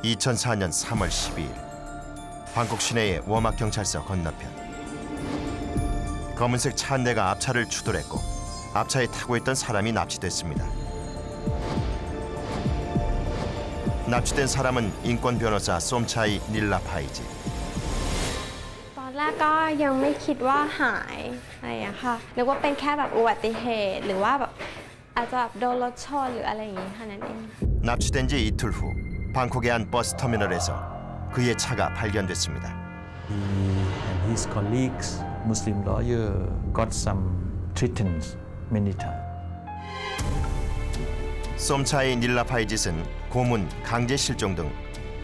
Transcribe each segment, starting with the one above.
2004년 3월 12일 방콕 시내의 워막 경찰서 건너편. 검은색 차 한 대가 앞차를 추돌했고 앞차에 타고 있던 사람이 납치됐습니다. 납치된 사람은 인권 변호사 솜차이 닐라파이지. ตอนแรกก็ยังไม่คิดว่าหายอะไรอะค่ะนึกว่าเป็นแค่แบบอุบัติเหตุหรือว่าแบบอาจจะโดนรถชนหรืออะไรอย่างงี้แค่นั้นเอง 납치된 지 이틀 후 방콕의 한 버스 터미널에서 그의 차가 발견됐습니다. He and his colleagues, Muslim lawyer, got some threats many times. 솜차이 닐라파이짓은 고문, 강제 실종 등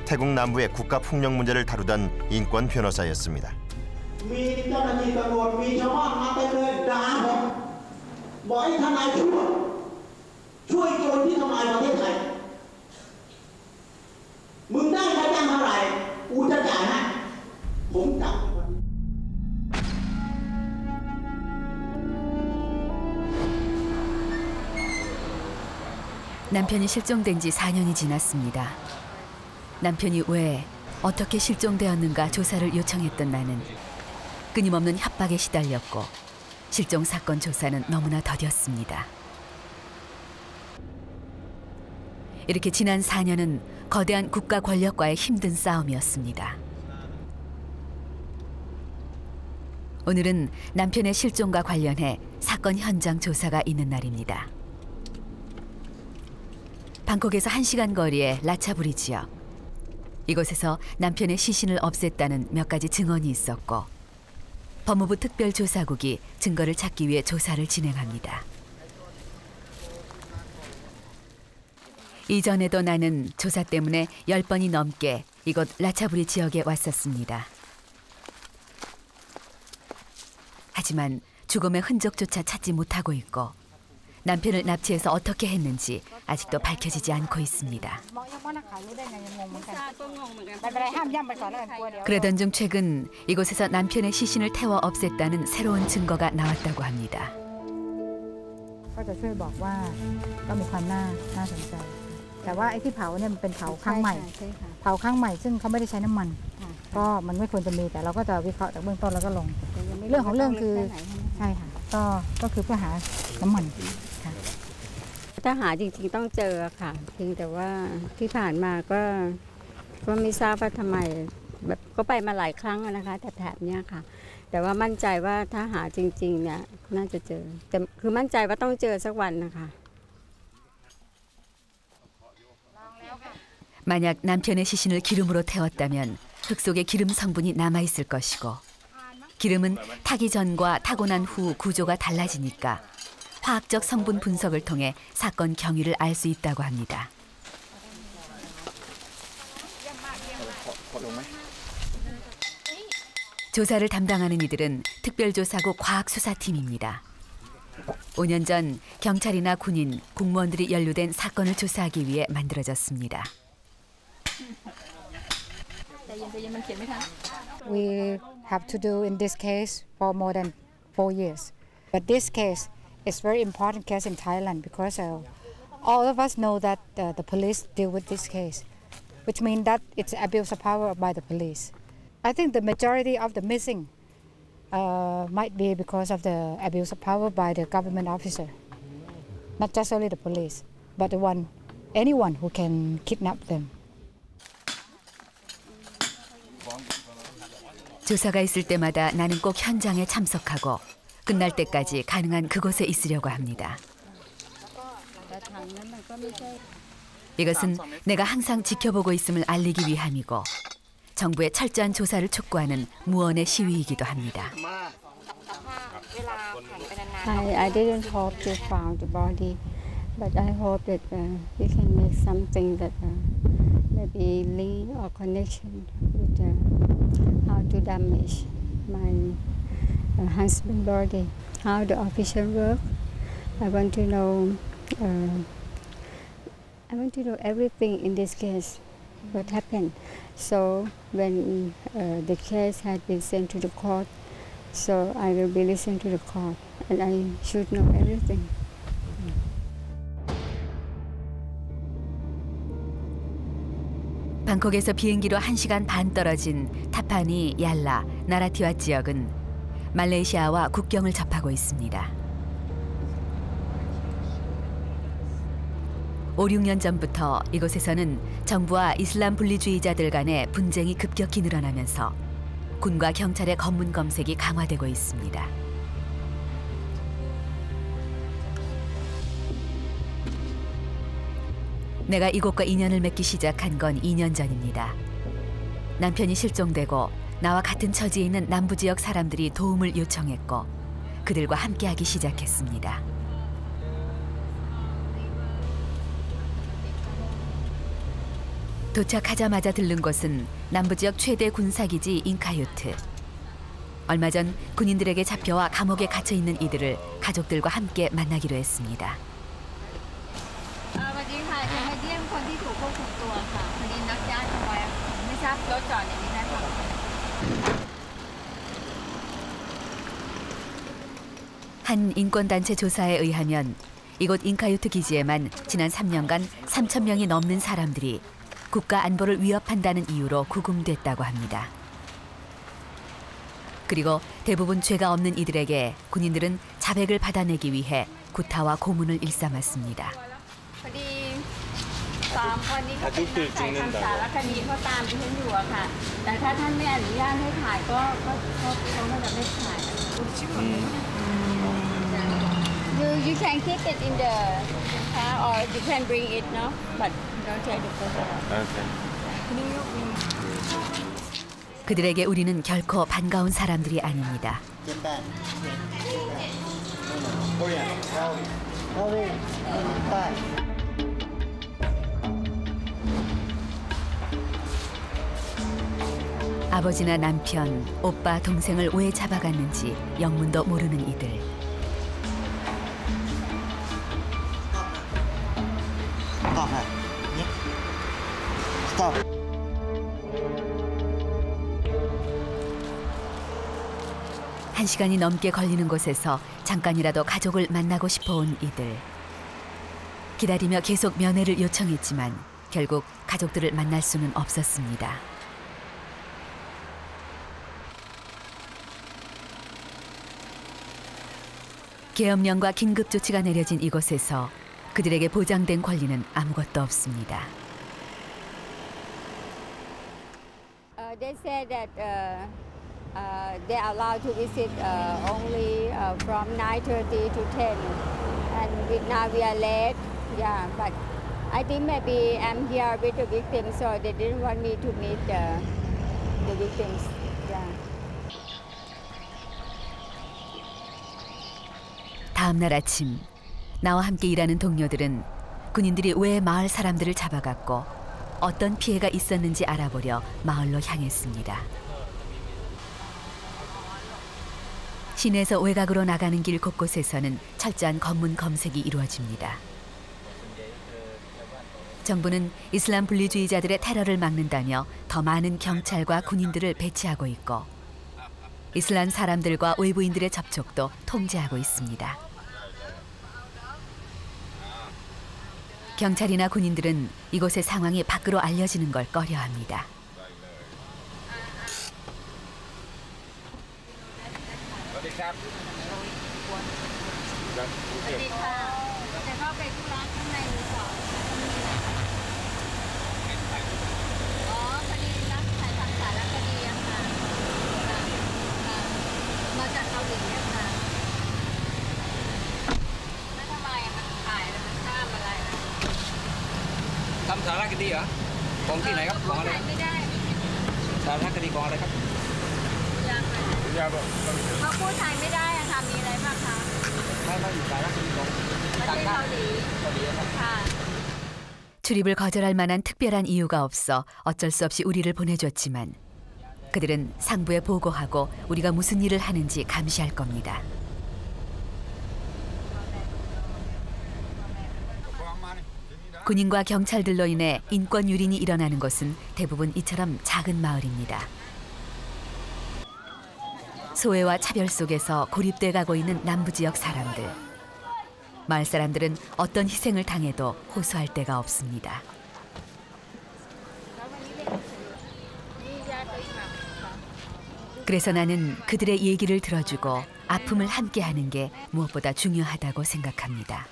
태국 남부의 국가 폭력 문제를 다루던 인권 변호사였습니다. 남편이 실종된 지 4년이 지났습니다. 남편이 왜 어떻게 실종되었는가 조사를 요청했던 나는 끊임없는 협박에 시달렸고 실종 사건 조사는 너무나 더뎠습니다. 이렇게 지난 4년은 거대한 국가 권력과의 힘든 싸움이었습니다. 오늘은 남편의 실종과 관련해 사건 현장 조사가 있는 날입니다. 방콕에서 1시간 거리의 라차부리 지역. 이곳에서 남편의 시신을 없앴다는 몇 가지 증언이 있었고 법무부 특별조사국이 증거를 찾기 위해 조사를 진행합니다. 이전에도 나는 조사 때문에 10번이 넘게 이곳 라차부리 지역에 왔었습니다. 하지만 죽음의 흔적조차 찾지 못하고 있고 남편을 납치해서 어떻게 했는지 아직도 밝혀지지 않고 있습니다. 그러던 중 최근 이곳에서 남편의 시신을 태워 없앴다는 새로운 증거가 나왔다고 합니다.ถ้าหาจริงๆต้องเจอค่ะเพียงแต่ว่าที่ผ่านมาก็ไม่ทราบว่าทำไมแบบก็ไปมาหลายครั้งนะคะแถบเนี้ยค่ะแต่ว่ามั่นใจว่าถ้าหาจริงๆเนี่ยน่าจะเจอแต่คือมั่นใจว่าต้องเจอสักวันนะคะ 만약 남편의 시신을 기름으로 태웠다면 흙 속에 기름 성분이 남아있을 것이고 기름은 타기 전과 타고 난 후 구조가 달라지니까 화학적 성분 분석을 통해 사건 경위를 알 수 있다고 합니다. 조사를 담당하는 이들은 특별조사국 과학수사팀입니다. 5년 전 경찰이나 군인, 공무원들이 연루된 사건을 조사하기 위해 만들어졌습니다. We have to do in this case for more than 4 years. But this case is very important case in Thailand because all of us know that the police deal with this case, which means that it's abuse of power by the police. I think the majority of the missing might be because of the abuse of power by the government officer. Not just only the police, but anyone who can kidnap them. 조사가 있을 때마다 나는 꼭 현장에 참석하고 끝날 때까지 가능한 그곳에 있으려고 합니다. 이것은 내가 항상 지켜보고 있음을 알리기 위함이고 정부의 철저한 조사를 촉구하는 무언의 시위이기도 합니다. I didn't hope to find the body, but I hope that we can make something that maybe link or connection with how to damage my husband's body, how the official work. I want to know everything in this case, what happened. So when the case had been sent to the court, so I will be listening to the court, and I should know everything. 방콕에서 비행기로 1시간 반 떨어진 타파니, 얄라, 나라티와 지역은 말레이시아와 국경을 접하고 있습니다. 5, 6년 전부터 이곳에서는 정부와 이슬람 분리주의자들 간의 분쟁이 급격히 늘어나면서 군과 경찰의 검문 검색이 강화되고 있습니다. 내가 이곳과 인연을 맺기 시작한 건 2년 전입니다. 남편이 실종되고 나와 같은 처지에 있는 남부 지역 사람들이 도움을 요청했고 그들과 함께하기 시작했습니다. 도착하자마자 들른 곳은 남부 지역 최대 군사기지 잉카유트. 얼마 전 군인들에게 잡혀와 감옥에 갇혀 있는 이들을 가족들과 함께 만나기로 했습니다. 한 인권단체 조사에 의하면 이곳 잉카유트 기지에만 지난 3년간 3,000명이 넘는 사람들이 국가 안보를 위협한다는 이유로 구금됐다고 합니다. 그리고 대부분 죄가 없는 이들에게 군인들은 자백을 받아내기 위해 구타와 고문을 일삼았습니다. You can keep it in the car or you can bring it, no? But don't take the photo. 그들에게 우리는 결코 반가운 사람들이 아닙니다. 아버지나 남편, 오빠, 동생을 왜 잡아갔는지 영문도 모르는 이들. 한 시간이 넘게 걸리는 곳에서 잠깐이라도 가족을 만나고 싶어 온 이들. 기다리며 계속 면회를 요청했지만 결국 가족들을 만날 수는 없었습니다. 계엄령과 긴급조치가 내려진 이곳에서 그들에게 보장된 권리는 아무것도 없습니다. They said that they are allowed to visit only from 9:30 to 10, and now we are late. Yeah, but I think maybe I'm here with the victims, so they didn't want me to meet the victims. Yeah. 다음 날 아침 나와 함께 일하는 동료들은 군인들이 왜 마을 사람들을 잡아갔고 어떤 피해가 있었는지 알아보려 마을로 향했습니다. 시내에서 외곽으로 나가는 길 곳곳에서는 철저한 검문 검색이 이루어집니다. 정부는 이슬람 분리주의자들의 테러를 막는다며 더 많은 경찰과 군인들을 배치하고 있고 이슬람 사람들과 외부인들의 접촉도 통제하고 있습니다. 경찰이나 군인들은 이곳의 상황이 밖으로 알려지는 걸 꺼려합니다.ทำสารคดีเหรอของที่ไหนครับของอะไรไม่ได้สารคดีของอะไรครับเขาพูดไทยไม่ได้อะค่ะมีอะไรบ้างคะไม่อยู่สารคดีของ ประเทศเกาหลีค่ะ 출입을 거절할 만한 특별한 이유가 없어 어쩔 수 없이 우리를 보내줬지만 그들은 상부에 보고하고 우리가 무슨 일을 하는지 감시할 겁니다. 군인과 경찰들로 인해 인권 유린이 일어나는 곳은 대부분 이처럼 작은 마을입니다. 소외와 차별 속에서 고립돼 가고 있는 남부 지역 사람들. 마을 사람들은 어떤 희생을 당해도 호소할 데가 없습니다. 그래서 나는 그들의 얘기를 들어주고 아픔을 함께하는 게 무엇보다 중요하다고 생각합니다.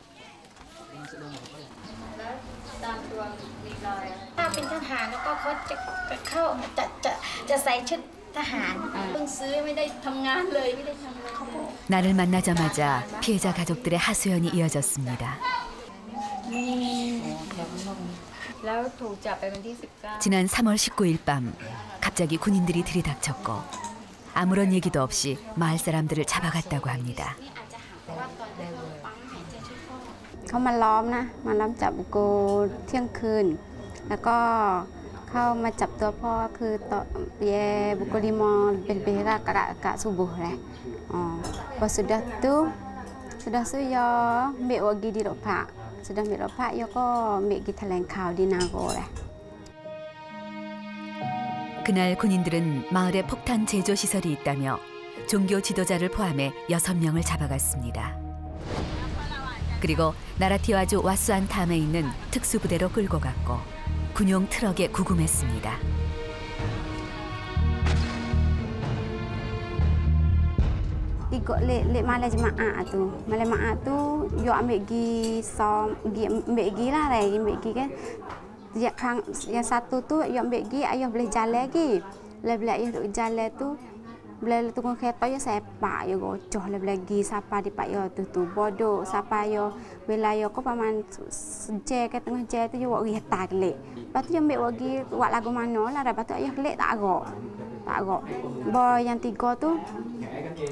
ถ้าเป็นทหารแล้วก็เขาจะใส่ชุดทหารเพิ่งซื้อไม่ได้ทำงานเลยไม่ได้ทำอะไรเขาบอก 나를 만나자마자 피해자 가족들의 하소연이 이어졌습니다. แล้วถูกจับไปวันที่ 19 지난 3월 19일 밤 갑자기 군인들이 들이닥쳤고 아무런 얘기도 없이 마을 사람들을 잡아갔다고 합니다. เขามาล้อมนะมาล้อมจับกูเที่ยงคืนแล้วก็เข้ามาจับตัวพ่อคือต่อเยบุกลิมอเป็นpihak kakak subuh lah. Pas sudah tu yo ambil wagi di Ropak. Sudah ambil Ropak yoก็ambil pergi แถลงข่าว di Nago lah. 그날 군인들은 마을에 폭탄 제조 시설이 있다며 종교 지도자를 포함해 6명을 잡아갔습니다. 그리고 나라티와주 와수안탐에 있는 특수부대로 끌고 갔고 군용 트럭에 구금했습니다. Ikut lek malam jemaah tu. Malam jemaah tu yo ambil pergi lah ambil pergi kan. Yang satu tu yo ambil pergi ayah boleh jalan lagi. Bila ayah duk jalan tu bila tunggu kereta yo sepak yo gocoh lagi siapa di pak yo tu bodoh siapa yo bila yo ko paman je ke tengah je tu yo wak ri tak lek. Lepas tu yo ambil wagi wak lagu mana lah lepas tu ayah lek tak agak. Boy yang 3 tu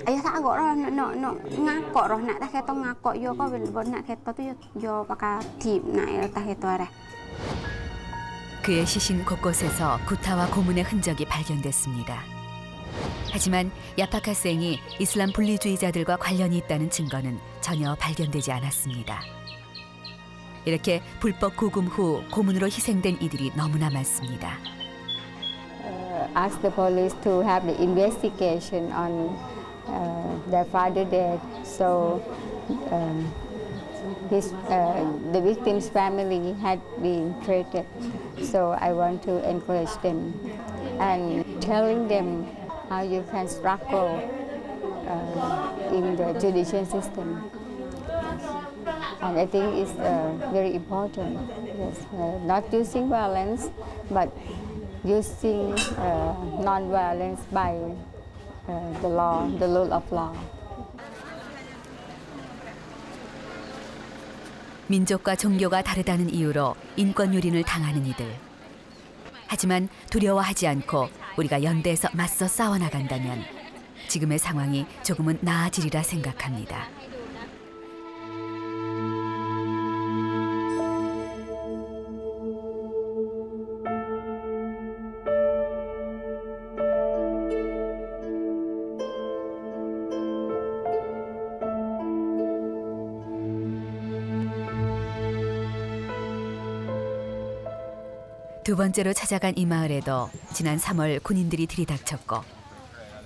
ayah tak agak roh nak ngakak roh nak tak kereta ngakak yo ko bila nak kereta tu yo pakai tip naik tak kereta dah. 그의 시신 곳곳에서 구타와 고문의 흔적이 발견됐습니다. 하지만 야파카생이 이슬람 분리주의자들과 관련이 있다는 증거는 전혀 발견되지 않았습니다. 이렇게 불법 구금 후 고문으로 희생된 이들이 너무나 많습니다. Ask the police to have the investigation on their father dead. So the victim's family had been treated. So I want to encourage them and telling them how you can struggle in the judicial system. And I think it's very important. Yes, not using violence, but using non-violence by the law, the rule of law. 민족과 종교가 다르다는 이유로 인권 유린을 당하는 이들. 하지만 두려워하지 않고 우리가 연대해서 맞서 싸워나간다면 지금의 상황이 조금은 나아지리라 생각합니다. 두 번째로 찾아간 이 마을에도 지난 3월 군인들이 들이닥쳤고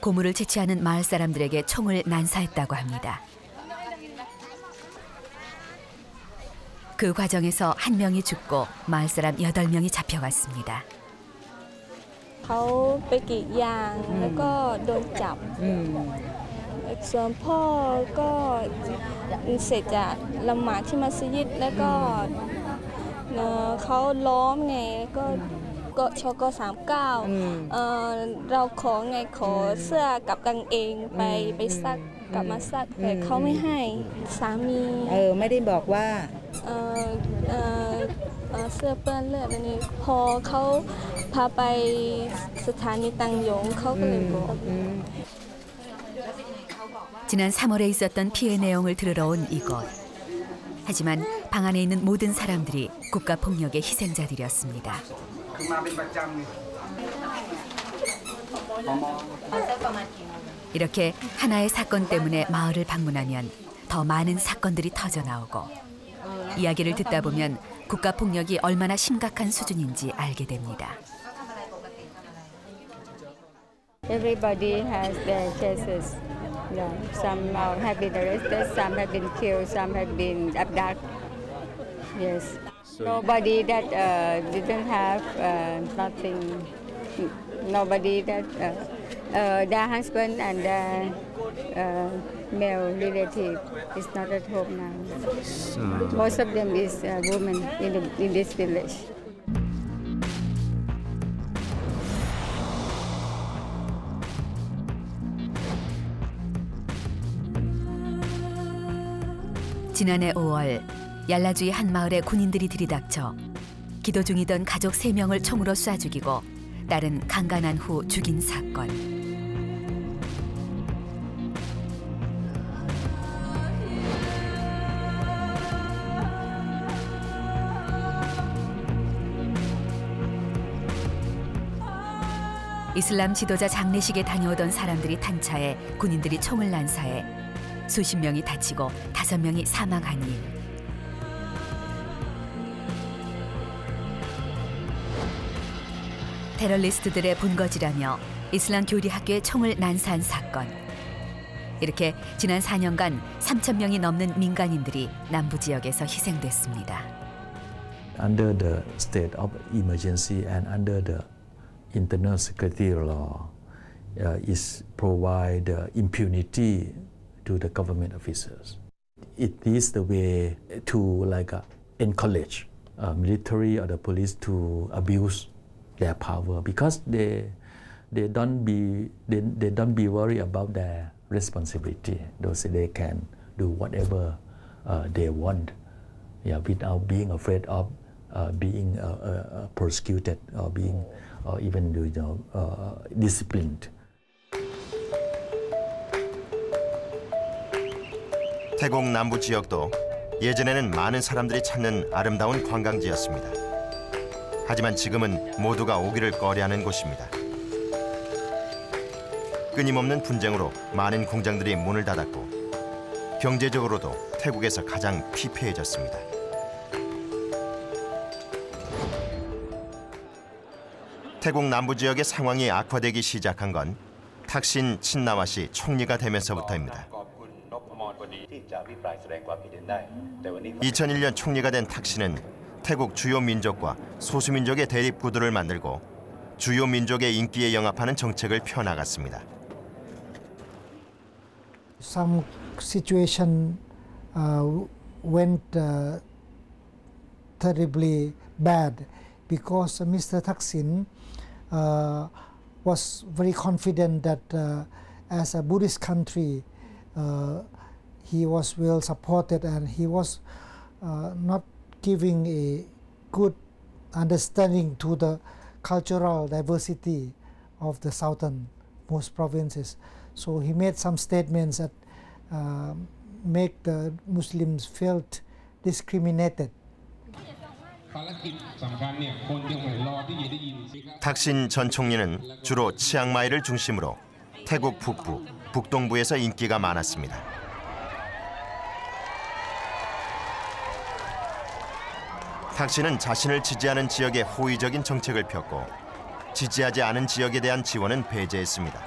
고물을 채취하는 마을 사람들에게 총을 난사했다고 합니다. 그 과정에서 한 명이 죽고 마을 사람 8명이 잡혀갔습니다. เขาไปกรีดยางแล้วก็โดนจับส่วนพ่อก็เสร็จจากละหมาดที่มัสยิดแล้วก็เขาล้อมไงก็ชก39เราขอไงขอเสื้อกับกางเกงไปซักกลับมาซักแต่เขาไม่ให้สามีไม่ได้บอกว่าเสื้อเปื้อนเลือดนี่พอเขาพาไปสถานีตังยงเขาก็เลยบอก 지난 3월에 있었던 피해 내용을 들으러 온 이곳. 하지만 방 안에 있는 모든 사람들이 국가 폭력의 희생자들이었습니다. 이렇게 하나의 사건 때문에 마을을 방문하면 더 많은 사건들이 터져 나오고 이야기를 듣다 보면 국가 폭력이 얼마나 심각한 수준인지 알게 됩니다. Everybody has their cases. Yeah, some have been arrested, some have been killed, some have been abducted. Yes. Nobody that didn't have nothing. Nobody that Their husband and their male relative is not at home now. Most of them is women in this village. 지난해 5월 얄라주의 한 마을에 군인들이 들이닥쳐 기도 중이던 가족 3명을 총으로 쏴 죽이고 딸은 강간한 후 죽인 사건. 이슬람 지도자 장례식에 다녀오던 사람들이 탄차해 군인들이 총을 난사해 수십 명이 다치고 5명이 사망하니 테러리스트들의 본거지라며 이슬람 교리 학교에 총을 난사한 사건. 이렇게 지난 4년간 3,000명이 넘는 민간인들이 남부 지역에서 희생됐습니다. Under the state of emergency and under the internal security law, is provide impunity to the government officers. It is the way to encourage military or the police to abuse their power because they don't be worried about their responsibility. Those they can do whatever they want, without being afraid of being prosecuted or being even disciplined. 태국 남부 지역도 예전에는 많은 사람들이 찾는 아름다운 관광지였습니다. 하지만 지금은 모두가 오기를 꺼려하는 곳입니다. 끊임없는 분쟁으로 많은 공장들이 문을 닫았고 경제적으로도 태국에서 가장 피폐해졌습니다. 태국 남부 지역의 상황이 악화되기 시작한 건 탁신 친나와시 총리가 되면서부터입니다. 2001년 총리가 된 탁신은 태국 주요 민족과 소수민족의 대립구도를 만들고 주요 민족의 인기에 영합하는 정책을 펴나갔습니다. Some situation went terribly bad because Mr. Thaksin was very confident that as a Buddhist country he was well supported and he was not giving a good understanding to the cultural diversity of the southernmost provinces. So he made some statements that make the Muslims felt discriminated. 탁신 전 총리는 주로 치앙마이를 중심으로 태국 북부, 북동부에서 인기가 많았습니다. 탁신은 자신을 지지하는 지역에 호의적인 정책을 폈고 지지하지 않은 지역에 대한 지원은 배제했습니다.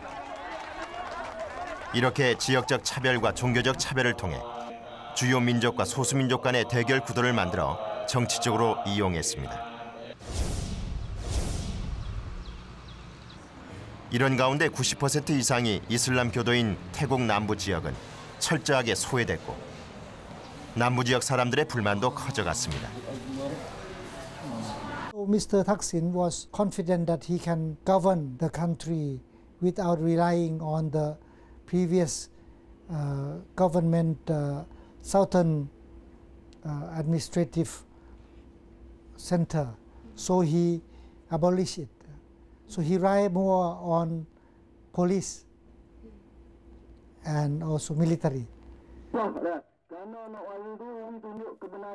이렇게 지역적 차별과 종교적 차별을 통해 주요 민족과 소수민족 간의 대결 구도를 만들어 정치적으로 이용했습니다. 이런 가운데 90% 이상이 이슬람 교도인 태국 남부 지역은 철저하게 소외됐고 남부 지역 사람들의 불만도 커져갔습니다. Mr. Thaksin was confident that he can govern the country without relying on the previous government southern administrative center. So he abolished it. So he relied more on police and also military.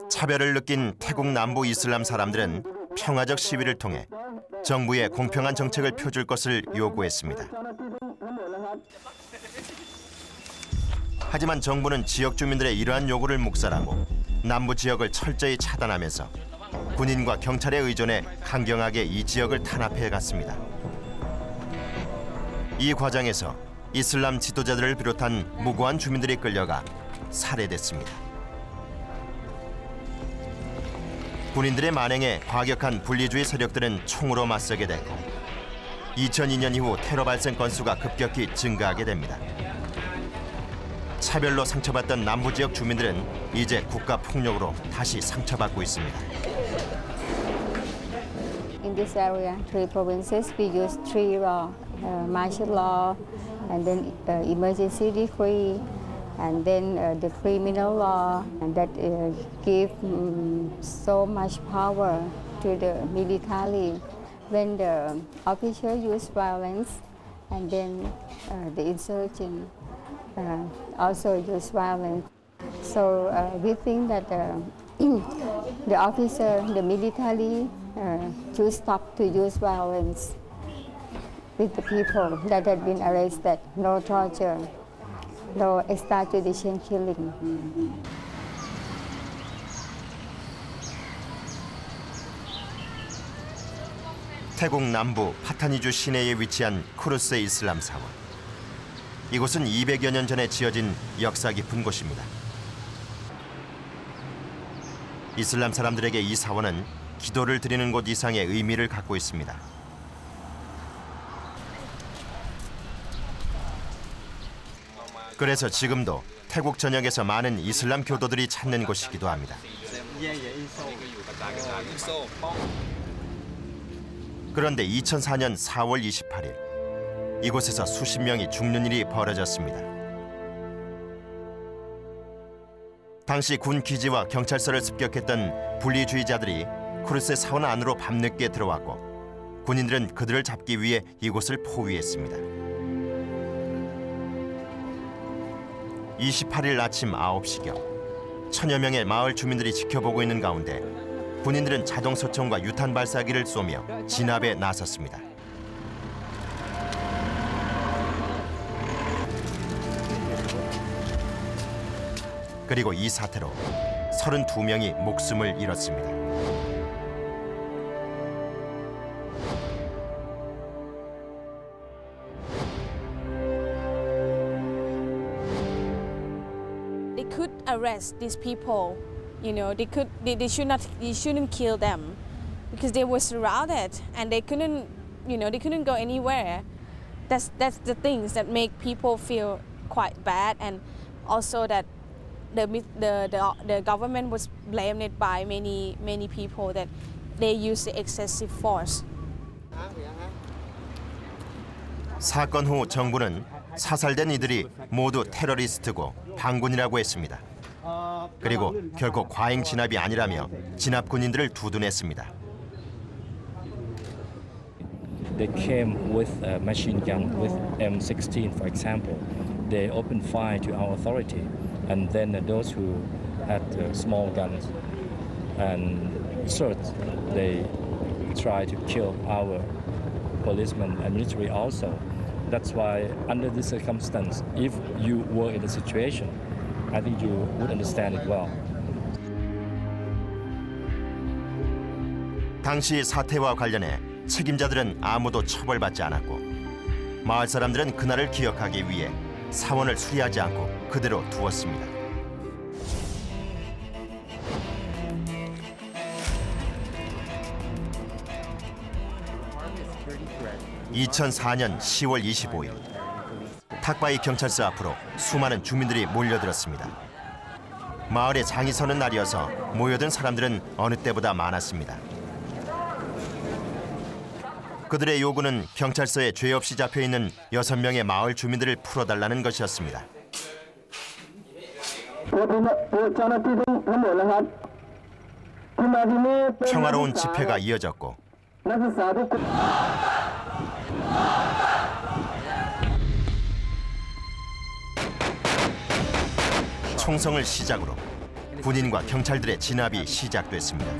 차별을 느낀 태국 남부 이슬람 사람들은 평화적 시위를 통해 정부에 공평한 정책을 펴줄 것을 요구했습니다. 하지만 정부는 지역 주민들의 이러한 요구를 묵살하고 남부 지역을 철저히 차단하면서 군인과 경찰에 의존해 강경하게 이 지역을 탄압해 갔습니다. 이 과정에서 이슬람 지도자들을 비롯한 무고한 주민들이 끌려가 살해됐습니다. 군인들의 만행에 과격한 분리주의 세력들은 총으로 맞서게 됐고 2002년 이후 테러 발생 건수가 급격히 증가하게 됩니다. 차별로 상처받던 남부 지역 주민들은 이제 국가 폭력으로 다시 상처받고 있습니다. In this area, 3 provinces, we use 3 law, martial law, and then emergency decree, and then the criminal law, and that give so much power to the military. When the officer use violence, and then the insurgent also use violence. So we think that the officer, the military, to stop to use violence with the people that had been arrested. No torture, no extrajudicial killing. 태국 남부 파타니주 시내에 위치한 쿠르스 이슬람 사원. 이곳은 200여 년 전에 지어진 역사 깊은 곳입니다. 이슬람 사람들에게 이 사원은 기도를 드리는 곳 이상의 의미를 갖고 있습니다. 그래서 지금도 태국 전역에서 많은 이슬람 교도들이 찾는 곳이기도 합니다. 그런데 2004년 4월 28일 이곳에서 수십 명이 죽는 일이 벌어졌습니다. 당시 군 기지와 경찰서를 습격했던 분리주의자들이 쿠르스 사원 안으로 밤늦게 들어왔고 군인들은 그들을 잡기 위해 이곳을 포위했습니다. 28일 아침 9시경 천여 명의 마을 주민들이 지켜보고 있는 가운데 군인들은 자동소총과 유탄 발사기를 쏘며 진압에 나섰습니다. 그리고 이 사태로 32명이 목숨을 잃었습니다. They could arrest these people. You know, they shouldn't kill them because they were surrounded and they couldn't go anywhere. That's the things that make people feel quite bad, and also that the government was blamed by many people that they use the excessive force. 사건 후 정부는 사살된 이들이 모두 테러리스트고 반군이라고 했습니다. 그리고 결코 과잉 진압이 아니라며 진압 군인들을 두둔했습니다. They came with a machine gun, with M16, for example. They opened fire to our authority, and then those who had small guns and swords, they tried to kill our policemen and military also. That's why, under this circumstance, if you were in the situation, I think you would understand it well. 당시 사태와 관련해 책임자들은 아무도 처벌받지 않았고 마을 사람들은 그날을 기억하기 위해 사원을 수리하지 않고 그대로 두었습니다. (2004년 10월 25일) 탁바이 경찰서 앞으로 수많은 주민들이 몰려들었습니다. 마을에 장이 서는 날이어서 모여든 사람들은 어느 때보다 많았습니다. 그들의 요구는 경찰서에 죄 없이 잡혀있는 6명의 마을 주민들을 풀어달라는 것이었습니다. 평화로운 집회가 이어졌고 총성을 시작으로 군인과 경찰들의 진압이 시작됐습니다.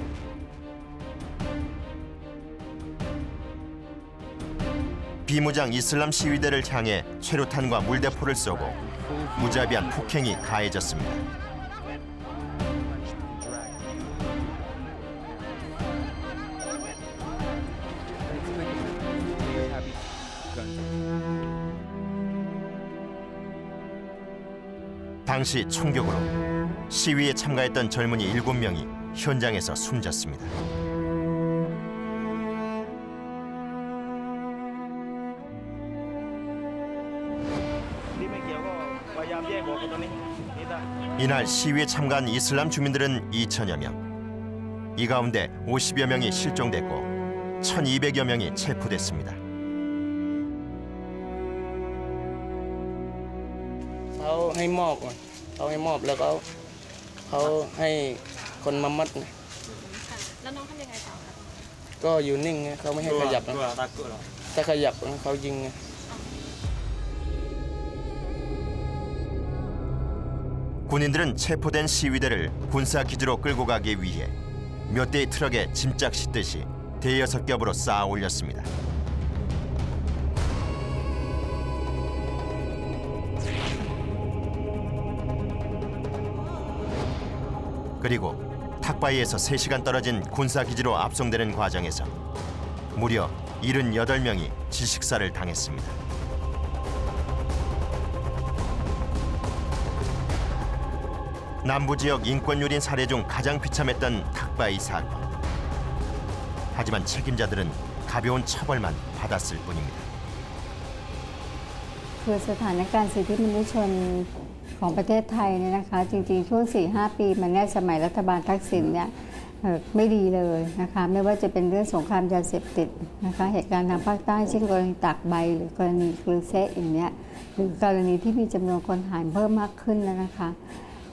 비무장 이슬람 시위대를 향해 최루탄과 물대포를 쏘고 무자비한 폭행이 가해졌습니다. 당시 총격으로 시위에 참가했던 젊은이 7명이 현장에서 숨졌습니다. 이날 시위에 참가한 이슬람 주민들은 2천여 명. 이 가운데 50여 명이 실종됐고 1,200여 명이 체포됐습니다. เขาให้มอบก่อนเขาให้มอบแล้วเขาให้คนมามัดไงแล้วน้องทำยังไงต่อครับก็อยู่นิ่งไงเขาไม่ให้ขยับนะถ้าขยับเขายิงไง 군인들은 체포된 시위대를 군사 기지로 끌고 가기 위해 몇 대의 트럭에 짐짝 싣듯이 대여섯 겹으로 쌓아 올렸습니다. 그리고 탁바이에서 3시간 떨어진 군사 기지로 압송되는 과정에서 무려 78명이 질식사를 당했습니다. 남부 지역 인권유린 사례 중 가장 비참했던 탁바이 사건. 하지만 책임자들은 가벼운 처벌만 받았을 뿐입니다. คือสถานการณ์สิทธิมนุษยชนของประเทศไทยเนี่ยนะคะจริงๆช่วง 4-5 ปีมาเนี่ยสมัยรัฐบาลทักษิณเนี่ยไม่ดีเลยนะคะไม่ว่าจะเป็นเรื่องสงครามยาเสพติดนะคะเหตุการณ์ทางภาคใต้เช่นกรณีตากใบหรือกรณีกลือเซะอย่างเนี้ยหรือกรณีที่มีจำนวนคนหายเพิ่มมากขึ้นนะคะ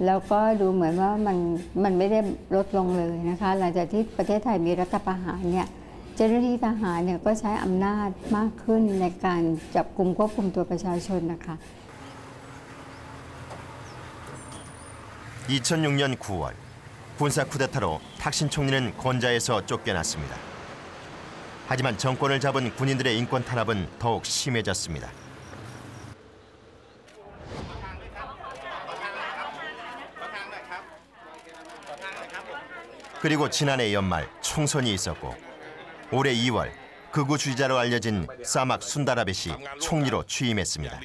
แล้วก็ดูเหมือนว่ามันไม่ได้ลดลงเลยนะคะหลังจากที่ประเทศไทยมีรัฐประหารเนี่ยเจ้าหน้าที่ทหารเนี่ยก็ใช้อำนาจมากขึ้นในการจับกุมควบคุมตัวประชาชนนะคะ 2006년 9월 군사 쿠데타로 탁신 총리는 권좌에서 쫓겨났습니다. 하지만 정권을 잡은 군인들의 인권 탄압은 더욱 심해졌습니다. 그리고 지난해 연말 총선이 있었고 올해 2월 극우 주의자로 알려진 사막 순다라벳이 총리로 취임했습니다.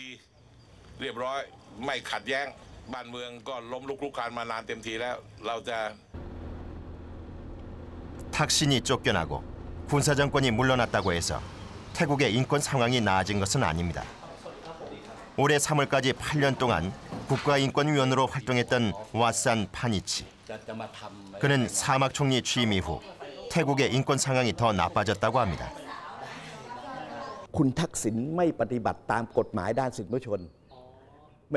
탁신이 쫓겨나고 군사정권이 물러났다고 해서 태국의 인권 상황이 나아진 것은 아닙니다. 올해 3월까지 8년 동안 국가인권위원으로 활동했던 왓산 파니치. 그는 사막 총리 취임 이후 태국의 인권 상황이 더 나빠졌다고 합니다. คุณทักษิณไม่ปฏิบัติตามกฎหมายด้านสิทธิมนุษยชน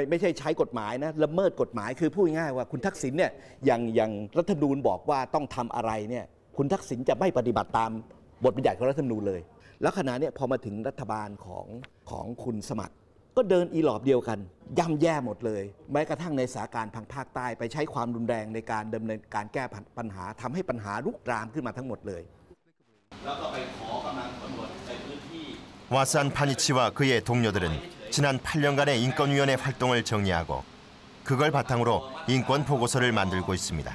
ไม่ใช่ใช้กฎหมายนะละเมิดกฎหมายคือพูดง่ายว่าคุณทักษิณเนี่ยอย่างรัฐธรรมนูญบอกว่าต้องทำอะไรเนี่ยคุณทักษิณจะไม่ปฏิบัติตามบทบัญญัติของรัฐธรรมนูญเลยแล้วขณะนี้พอมาถึงรัฐบาลของคุณสมัครก็เดินอีหลอบเดียวกันย่ำแย่หมดเลยแม้กระทั่งในสถานการณ์ทางภาคใต้ไปใช้ความรุนแรงในการดำเนินการแก้ปัญหาทำให้ปัญหาลุกรามขึ้นมาทั้งหมดเลยแล้วก็ไปขอกำลังตำรวจในพื้นที่ 왓산 파니치와 그의 동료들은 지난 8년간의 인권위원회 활동을 정리하고 그걸 바탕으로 인권 보고서를 만들고 있습니다.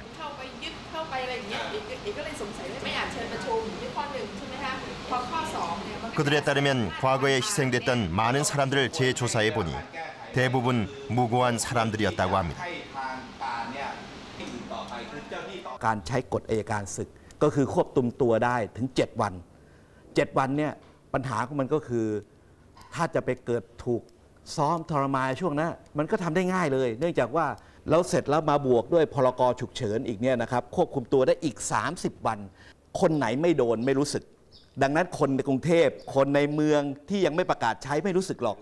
그들에 따르면 과거에 희생됐던 많은 사람들을 재조사해 보니 대부분 무고한 사람들이었다고 합니다. การใช้กฎอัยการศึกก็คือควบคุมตัวได้ถึง7 วัน7 วันเนี่ยปัญหาของมันก็คือถ้าจะไปเกิดถูกซ้อมทรมานช่วงนั้นมันก็ทำได้ง่ายเลยเนื่องจากว่าเราเสร็จแล้วมาบวกด้วยพรกฉุกเฉินอีกเนี่ยนะครับควบคุมตัวได้อีก30 วันคนไหนไม่โดนไม่รู้สึกดังนั้นคนในกรุงเทพคนในเมืองที่ยังไม่ประกาศใช้ไม่รู้สึกหรอก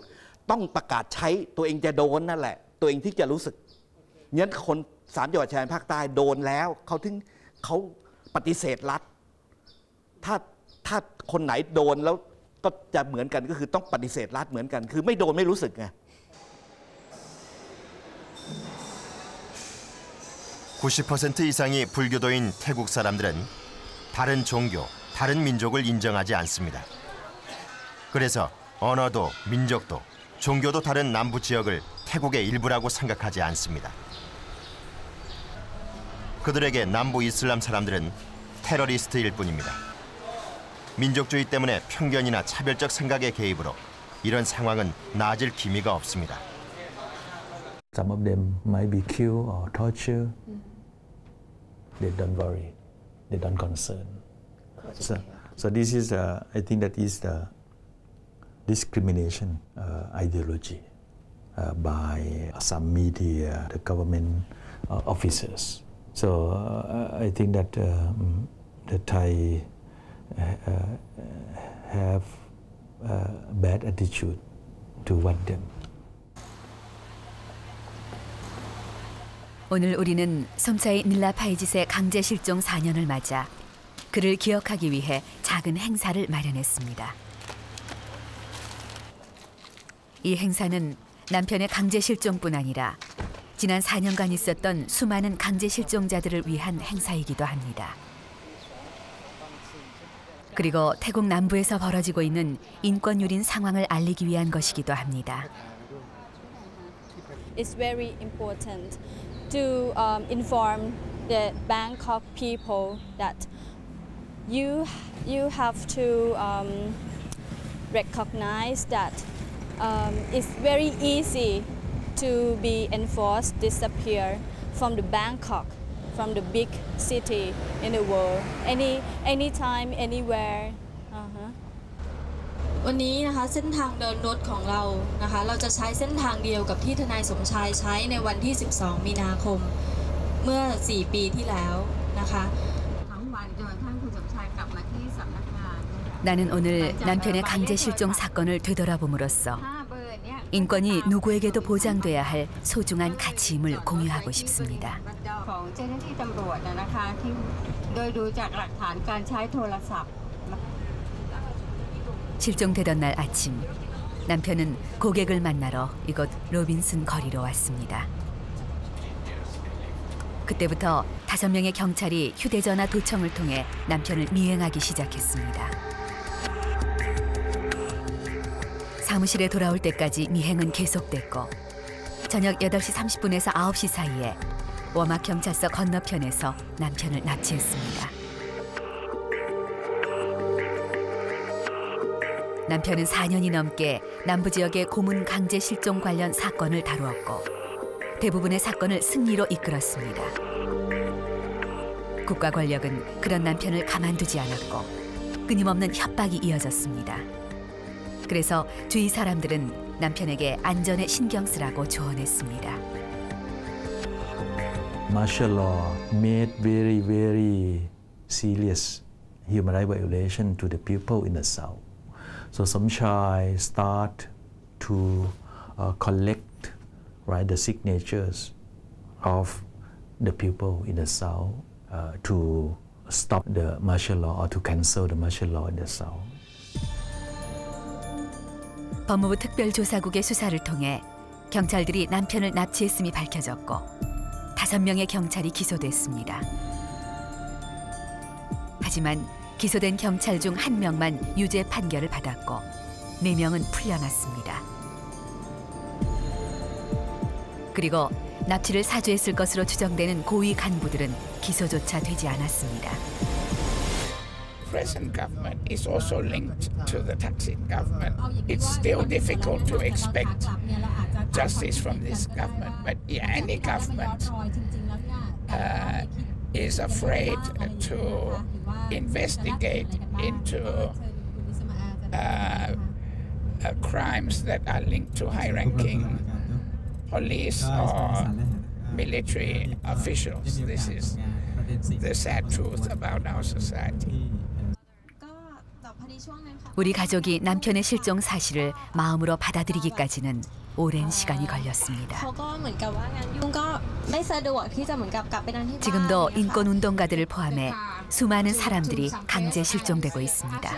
ต้องประกาศใช้ตัวเองจะโดนนั่นแหละตัวเองที่จะรู้สึกงั้นคน3 จังหวัดชายแดนภาคใต้โดนแล้วเขาปฏิเสธรัฐถ้าคนไหนโดนแล้วก็จะเหมือนกันก็คือต้องปฏิเสธรัฐเหมือนกันคือไม่โดนไม่รู้สึกไง 90% 이상이 불교도인 태국 사람들은 다른 종교, 다른 민족을 인정하지 않습니다. 그래서 언어도 민족도 종교도 다른 남부 지역을 태국의 일부라고 생각하지 않습니다. 그들에게 남부 이슬람 사람들은 테러리스트일 뿐입니다. 민족주의 때문에 편견이나 차별적 생각의 개입으로 이런 상황은 나아질 기미가 없습니다. Some of them might be killed or tortured. They don't worry. They don't concern. So this is, I think that is the discrimination ideology. by some media, the government officers. So I think that the Thai have a bad attitude toward them. 오늘 우리는 솜사이 닐라 파이짓의 강제 실종 4년을 맞아 그를 기억하기 위해 작은 행사를 마련했습니다. 이 행사는 남편의 강제 실종뿐 아니라 지난 4년간 있었던 수많은 강제 실종자들을 위한 행사이기도 합니다. 그리고 태국 남부에서 벌어지고 있는 인권 유린 상황을 알리기 위한 것이기도 합니다. It's very important to inform the Bangkok people that you have to recognize that it's very easy to be enforced disappear from the Bangkok, from the big city in the world, anytime, anywhere. วันนี้นะคะเส้นทางเดินรถของเรานะคะเราจะใช้เส้นทางเดียวกับที่ทนายสมชายใช้ในวันที่ 12 มีนาคมเมื่อ 4 ปีที่แล้วนะคะ 나는 오늘 남편의 강제 실종 사건을 되돌아봄으로써 인권이 누구에게도 보장돼야 할 소중한 가치임을 공유하고 싶습니다. 실종되던 날 아침, 남편은 고객을 만나러 이곳 로빈슨 거리로 왔습니다. 그때부터 5명의 경찰이 휴대전화 도청을 통해 남편을 미행하기 시작했습니다. 사무실에 돌아올 때까지 미행은 계속됐고 저녁 8시 30분에서 9시 사이에 워막 경찰서 건너편에서 남편을 납치했습니다. 남편은 4년이 넘게 남부 지역의 고문 강제 실종 관련 사건을 다루었고 대부분의 사건을 승리로 이끌었습니다. 국가 권력은 그런 남편을 가만두지 않았고 끊임없는 협박이 이어졌습니다. 그래서 주위 사람들은 남편에게 안전에 신경 쓰라고 조언했습니다. Martial law made very serious human rights violation to the people in the south. So Somchai start to collect the signatures of the people in the south to stop the martial law or to cancel the martial law in the south. 법무부 특별조사국의 수사를 통해 경찰들이 남편을 납치했음이 밝혀졌고 5명의 경찰이 기소됐습니다. 하지만 기소된 경찰 중 1명만 유죄 판결을 받았고 4명은 풀려났습니다. 그리고 납치를 사주했을 것으로 추정되는 고위 간부들은 기소조차 되지 않았습니다. Present government is also linked to the Thaksin government. It's still difficult to expect justice from this government, but any government is afraid to investigate into crimes that are linked to high-ranking police or military officials. This is the sad truth about our society. 우리 가족이 남편의 실종 사실을 마음으로 받아들이기까지는 오랜 시간이 걸렸습니다. 지금도 인권운동가들을 포함해 수많은 사람들이 강제 실종되고 있습니다.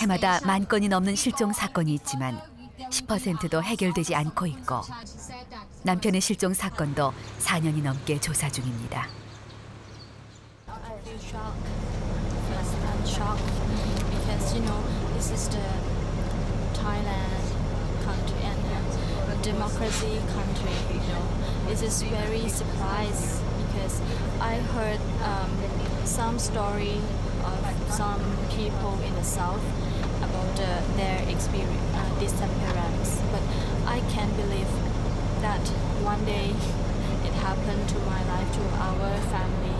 해마다 10,000건이 넘는 실종 사건이 있지만 10%도 해결되지 않고 있고 남편의 실종 사건도 4년이 넘게 조사 중입니다. Shocked because this is the Thailand country and democracy country. This is very surprised because I heard some story of some people in the south about their experience disappearance, but I can't believe that one day it happened to my life, to our family,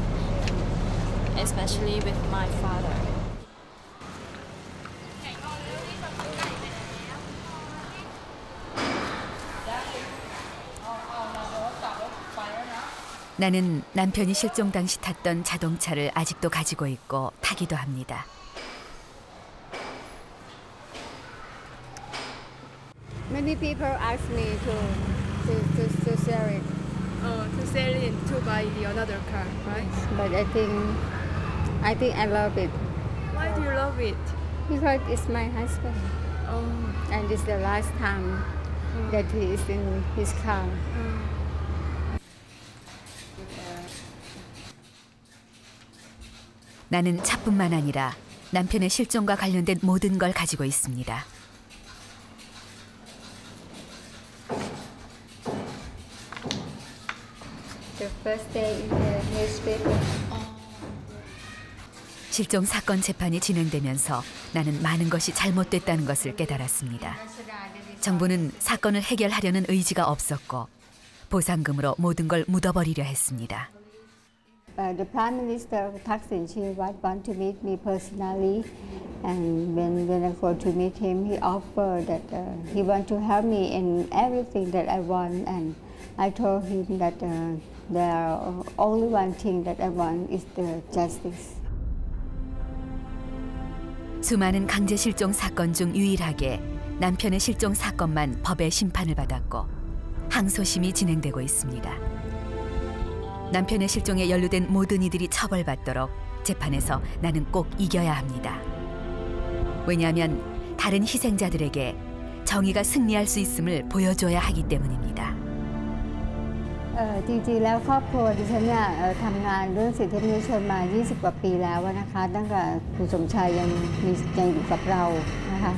and especially with my father. 나는 남편이 실종 당시 탔던 자동차를 아직도 가지고 있고 타기도 합니다. Many people ask me to sell it. To sell it to buy the another car, right? But I think I love it. Why do you love it? Because it's my husband. And it's the last time that he is in his car. 나는 차뿐만 아니라 남편의 실종과 관련된 모든 걸 가지고 있습니다. The first day in the newspaper. 실종 사건 재판이 진행되면서 나는 많은 것이 잘못됐다는 것을 깨달았습니다. 정부는 사건을 해결하려는 의지가 없었고 보상금으로 모든 걸 묻어버리려 했습니다. The Prime Minister Thaksin Shinawatra wanted to meet me personally, and when I go to meet him, he offered that he want to help me in everything that I want, and I told him that there only one thing that I want is the justice. 수많은 강제 실종 사건 중 유일하게 남편의 실종 사건만 법의 심판을 받았고 항소심이 진행되고 있습니다. 남편의 실종에 연루된 모든 이들이 처벌받도록 재판에서 나는 꼭 이겨야 합니다. 왜냐하면 다른 희생자들에게 정의가 승리할 수 있음을 보여줘야 하기 때문입니다. จริงๆแล้วครอบครัวดิฉันเนี่ยทำงานเรื่องสิทธิมนุษยชนมา20 กว่าปีแล้วนะคะตั้งแต่คุณสมชายยังอยู่กับเรานะคะ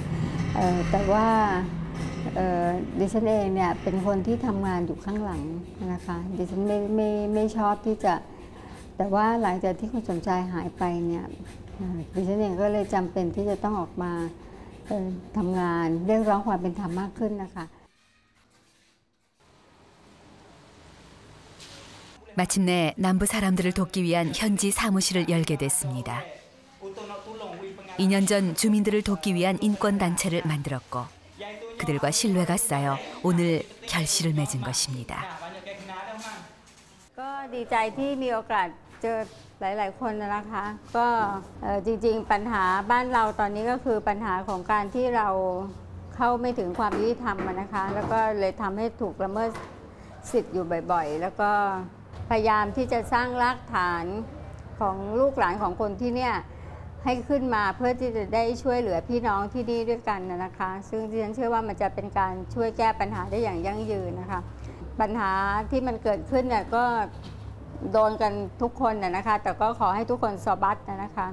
แต่ว่าดิฉันเองเนี่ยเป็นคนที่ทำงานอยู่ข้างหลังนะคะดิฉันไม่ชอบที่จะแต่ว่าหลังจากที่คุณสมชายหายไปเนี่ยดิฉันเองก็เลยจำเป็นที่จะต้องออกมาทำงานเรียกร้องความเป็นธรรมมากขึ้นนะคะ 마침내 남부 사람들을 돕기 위한 현지 사무실을 열게 됐습니다. 2년 전 주민들을 돕기 위한 인권단체를 만들었고 그들과 신뢰가 쌓여 오늘 결실을 맺은 것입니다. ก็ดีใจที่มีโอกาสเจอหลายๆคนนะคะก็จริงๆปัญหาบ้านเราตอนนี้ก็คือปัญหาของการที่เราเข้าไม่ถึงความยุติธรรมนะคะแล้วก็เลยทำให้ถูกละเมิดสิทธิ์อยู่บ่อยๆแล้วก็พยายามที่จะสร้างรากฐานของลูกหลานของคนที่เนี่ยให้ขึ้นมาเพื่อที่จะได้ช่วยเหลือพี่น้องที่นี่ด้วยกันนะคะซึ่งดิฉันเชื่อว่ามันจะเป็นการช่วยแก้ปัญหาได้อย่างยั่งยืนนะคะปัญหาที่มันเกิดขึ้นเนี่ยก็โดนกันทุกคนนะคะแต่ก็ขอให้ทุกคนซอบัตนะคะ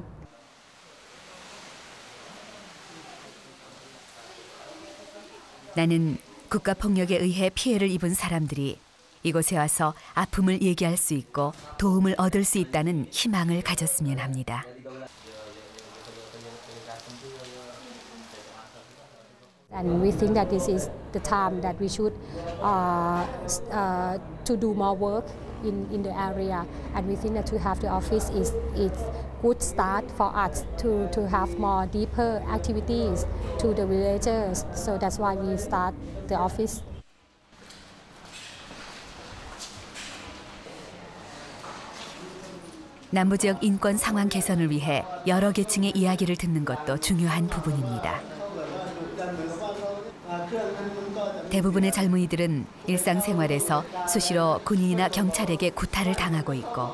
나는 국가폭력에 의해 피해를 입은 사람들이 이곳에 와서 아픔을 얘기할 수 있고 도움을 얻을 수 있다는 희망을 가졌으면 합니다. And we think that this is the time that we should to do more work in the area, and we think that to have the office is good start for us to have more deeper activities to the villagers. So that's why we start the office. 남부 지역 인권 상황 개선을 위해 여러 계층의 이야기를 듣는 것도 중요한 부분입니다. 대부분의 젊은이들은 일상생활에서 수시로 군인이나 경찰에게 구타를 당하고 있고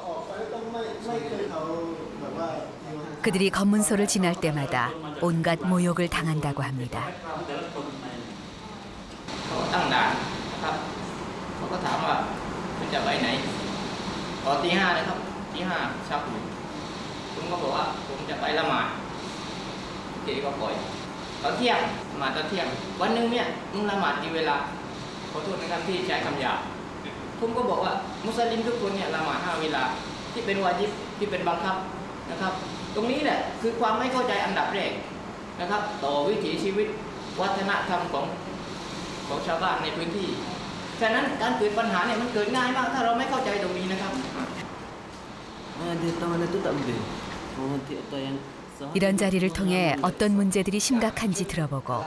그들이 검문소를 지날 때마다 온갖 모욕을 당한다고 합니다. ตั้งด่านครับเขาก็ถามว่าคุณจะไปไหนตอนตี 5นะครับตี 5เช้าคุณก็บอกว่าผมจะไปละหมาดเจ๊ก็ปล่อยตอนเที่ยงมาตอนเที่ยงวันหนึ่งเนี่ยมึงละหมาดกี่เวลาขอโทษนะครับที่ใช้คำหยาบผมก็บอกว่ามุสลิมทุกคนเนี่ยละหมาด5 เวลาที่เป็นวาญิบที่เป็นบังคับนะครับตรงนี้แหละคือความไม่เข้าใจอันดับแรกนะครับต่อวิถีชีวิตวัฒนธรรมของชาวบ้านในพื้นที่ฉะนั้นการเกิดปัญหาเนี่ยมันเกิดง่ายมากถ้าเราไม่เข้าใจตรงนี้นะครับ 이런 자리를 통해 어떤 문제들이 심각한지 들어보고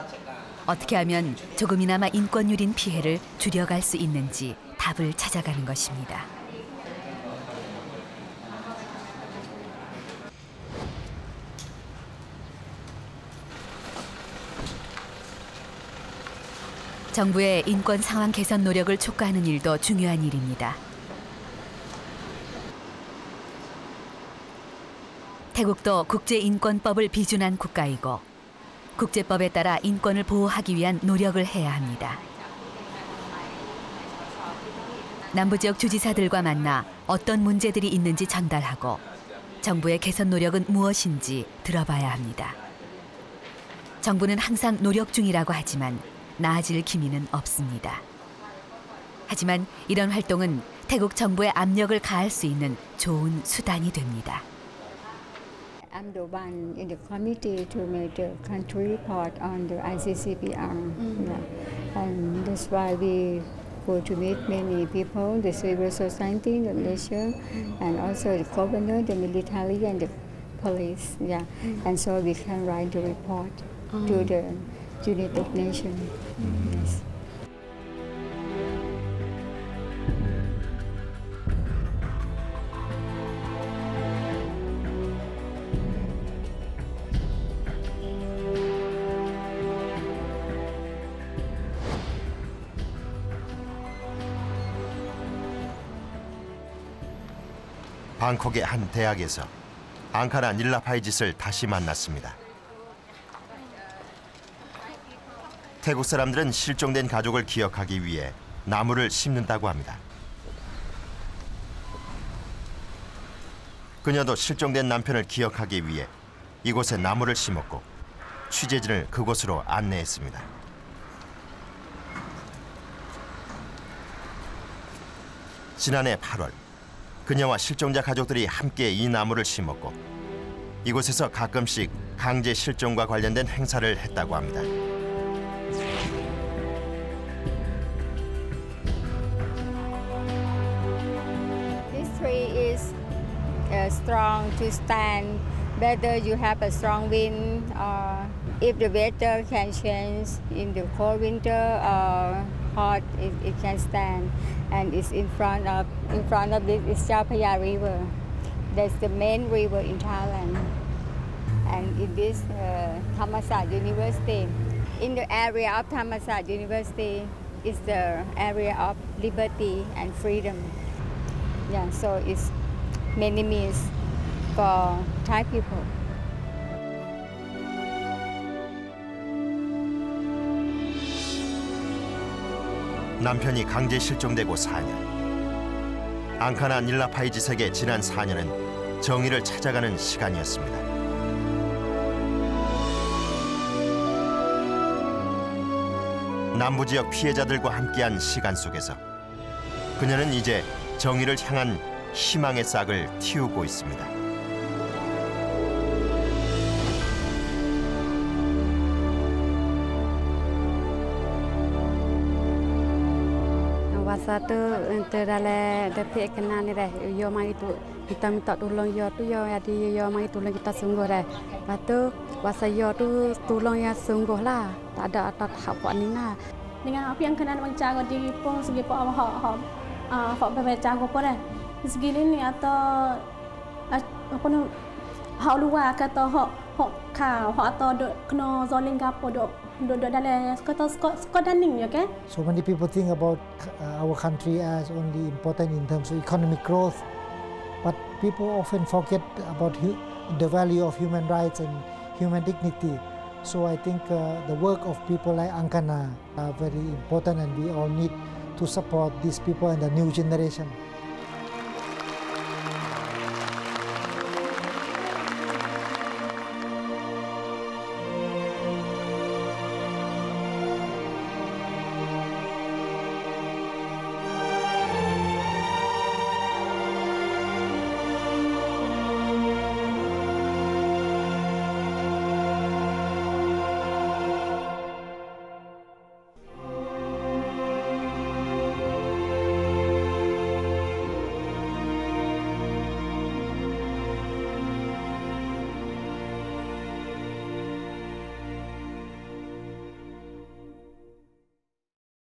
어떻게 하면 조금이나마 인권 유린 피해를 줄여갈 수 있는지 답을 찾아가는 것입니다. 정부의 인권 상황 개선 노력을 촉구하는 일도 중요한 일입니다. 태국도 국제인권법을 비준한 국가이고 국제법에 따라 인권을 보호하기 위한 노력을 해야 합니다. 남부지역 주지사들과 만나 어떤 문제들이 있는지 전달하고 정부의 개선 노력은 무엇인지 들어봐야 합니다. 정부는 항상 노력 중이라고 하지만 나아질 기미는 없습니다. 하지만 이런 활동은 태국 정부의 압력을 가할 수 있는 좋은 수단이 됩니다. I'm the one in the committee to make the country report on the ICCPR. Yeah. And that's why we go to meet many people, the civil society, the leisure, and also the governor, the military, and the police. Yeah. And so we can write the report to the United Nations. Yes. 방콕의 한 대학에서 앙카나 닐라파이짓을 다시 만났습니다. 태국 사람들은 실종된 가족을 기억하기 위해 나무를 심는다고 합니다. 그녀도 실종된 남편을 기억하기 위해 이곳에 나무를 심었고 취재진을 그곳으로 안내했습니다. 지난해 8월 그녀와 실종자 가족들이 함께 이 나무를 심었고 이곳에서 가끔씩 강제 실종과 관련된 행사를 했다고 합니다. This tree is strong to stand. Whether you have a strong wind or if the weather can change in the cold winter or hot, it can stand. And it's in front of this is Chao Phraya River. That's the main river in Thailand. And in this Thammasat University, in the area of Thammasat University is the area of liberty and freedom. Yeah, so it's many means for Thai people. 남편이 강제 실종되고 4년. 앙카나 닐라파이짓에게 지난 4년은 정의를 찾아가는 시간이었습니다. 남부지역 피해자들과 함께한 시간 속에서 그녀는 이제 정의를 향한 희망의 싹을 틔우고 있습니다. Satu dalam depi kena ni dah, yo mai tu kita minta tolong yo tu yo ada yo mai tolong kita sungguh dah. Lepas tu wasa yo tu tolong ya sungguh lah, tak ada atas hak buat ni lah. Dengan apa yang kena menjaga di pun segi apa hak berbicara apa dah. Segi ni atau apa ni hak luar kata hak kau hak atau kena zalim ke apa dok. So many people think about our country as only important in terms of economic growth, but people often forget about the value of human rights and human dignity. So I think the work of people like Angkana are very important, and we all need to support these people and the new generation.